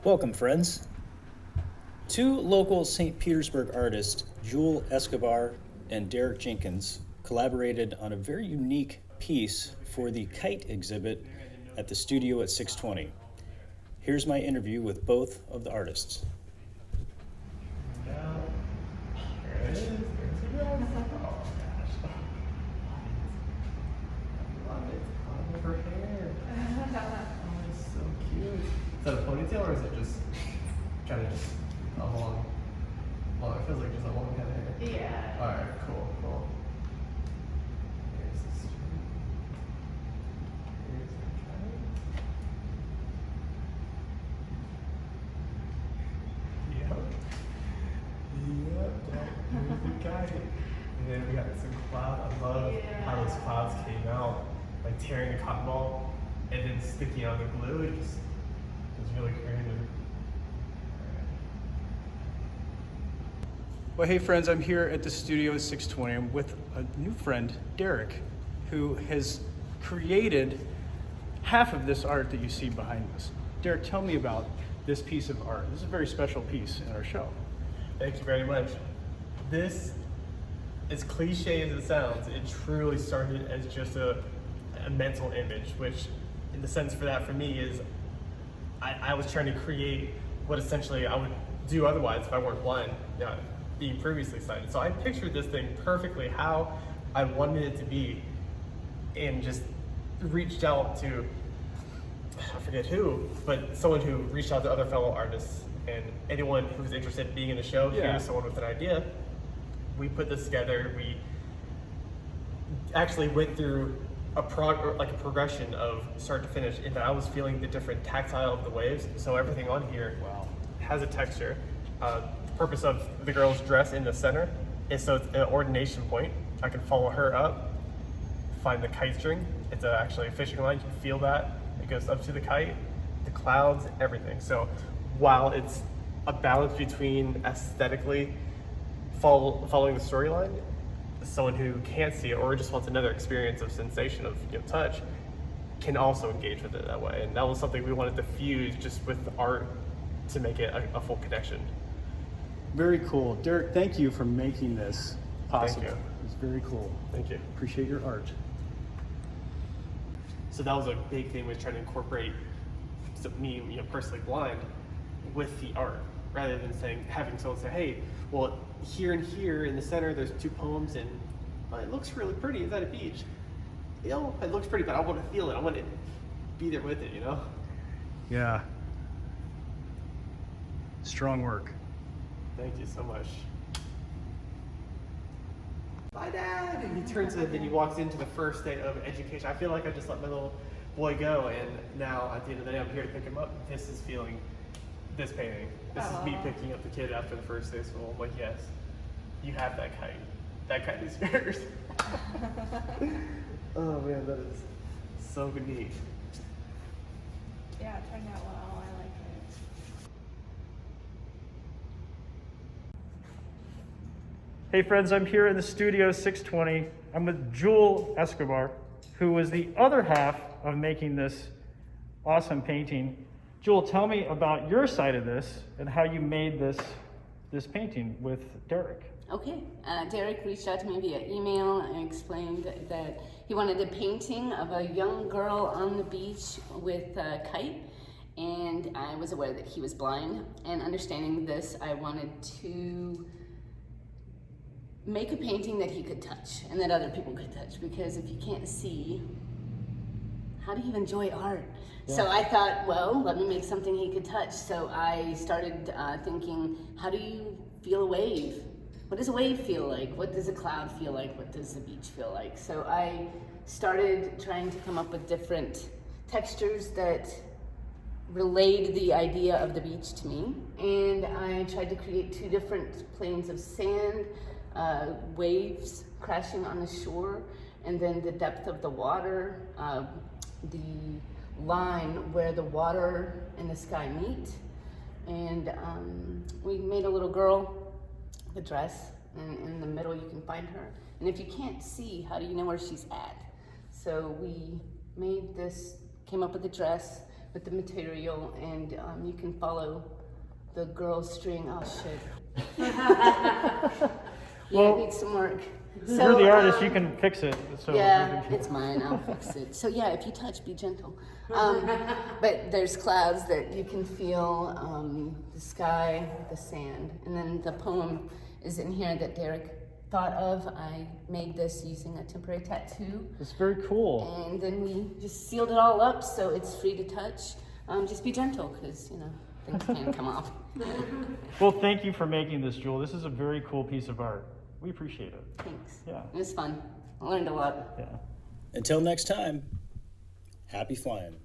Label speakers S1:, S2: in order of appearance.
S1: Welcome, friends. Two local St. Petersburg artists, Escobar and Derrick Jenkins, collaborated on a very unique piece for the Kite exhibit at the studio at 620. Here's my interview with both of the artists.
S2: Is that a ponytail or is it just kind of just a long, it feels like just a long head of hair.
S3: Yeah.
S2: Alright, cool. Here's the string. Here's the kite. Here's the kite. And then we got some cloud. I love how those clouds came out, like tearing the cotton ball and then sticking on the glue. It was really creative.
S1: Well, hey friends, I'm here at the studio at 620. I'm with a new friend, Derrick, who has created half of this art that you see behind us. Derrick, tell me about this piece of art. This is a very special piece in our show.
S2: Thank you very much. This, as cliche as it sounds, it truly started as just a mental image, which in the sense for that for me is I was trying to create what essentially I would do otherwise if I weren't blind, being previously sighted. So I pictured this thing perfectly how I wanted it to be and just reached out to, I forget who, but someone who reached out to other fellow artists and anyone who was interested in being in the show, here's someone with an idea. We put this together. We actually went through a progression of start to finish in that I was feeling the different tactile of the waves. So everything on here has a texture. The purpose of the girl's dress in the center is so it's an ordination point. I can follow her up, find the kite string. It's actually a fishing line. You can feel that. It goes up to the kite, the clouds, everything. So while it's a balance between aesthetically following the storyline, someone who can't see it or just wants another experience of sensation of touch can also engage with it that way. And that was something we wanted to fuse just with the art to make it a full connection.
S1: Very cool. Derrick, thank you for making this possible.
S2: Thank you.
S1: It's very cool.
S2: Thank you.
S1: Appreciate your art.
S2: So that was a big thing, was trying to incorporate me, personally blind, with the art, rather than having someone say, hey, well, here and here in the center, there's two poems, and it looks really pretty. Is that a beach? It looks pretty, but I want to feel it. I want to be there with it,
S1: Yeah. Strong work.
S2: Thank you so much. Bye, Dad! And then he walks into the first day of education. I feel like I just let my little boy go, and now at the end of the day, I'm here to pick him up. This is feeling this painting. This is me picking up the kid after the first day of school. I'm like, yes, you have that kite. That kite is yours. Oh man, that is so neat.
S3: Yeah, it turned out well. I like it.
S1: Hey friends, I'm here in the studio 620. I'm with Escobar, who was the other half of making this awesome painting. Jewel, tell me about your side of this and how you made this painting with Derrick.
S4: Okay, Derrick reached out to me via email and explained that he wanted a painting of a young girl on the beach with a kite, and I was aware that he was blind, and understanding this, I wanted to make a painting that he could touch and that other people could touch, because if you can't see, how do you enjoy art? Yeah. So I thought, well, let me make something he could touch. So I started thinking, how do you feel a wave? What does a wave feel like? What does a cloud feel like? What does the beach feel like? So I started trying to come up with different textures that relayed the idea of the beach to me. And I tried to create two different planes of sand, waves crashing on the shore, and then the depth of the water, the line where the water and the sky meet. And we made a little girl with a dress, and in the middle you can find her. And if you can't see, how do you know where she's at? So we made this, came up with a dress with the material, and you can follow the girl string. Oh shit. Yeah, it needs some work. So,
S5: You're the artist, you can fix it. So
S4: yeah, it's mine. I'll fix it. So yeah, if you touch, be gentle. But there's clouds that you can feel, the sky, the sand, and then the poem is in here that Derrick thought of. I made this using a temporary tattoo,
S5: It's very cool.
S4: and then we just sealed it all up so it's free to touch. Just be gentle, because things can come off.
S5: Well, thank you for making this, Jewel. This is a very cool piece of art. We appreciate it.
S4: Thanks.
S5: Yeah.
S4: It was fun. I learned a lot.
S5: Yeah.
S1: Until next time, happy flying.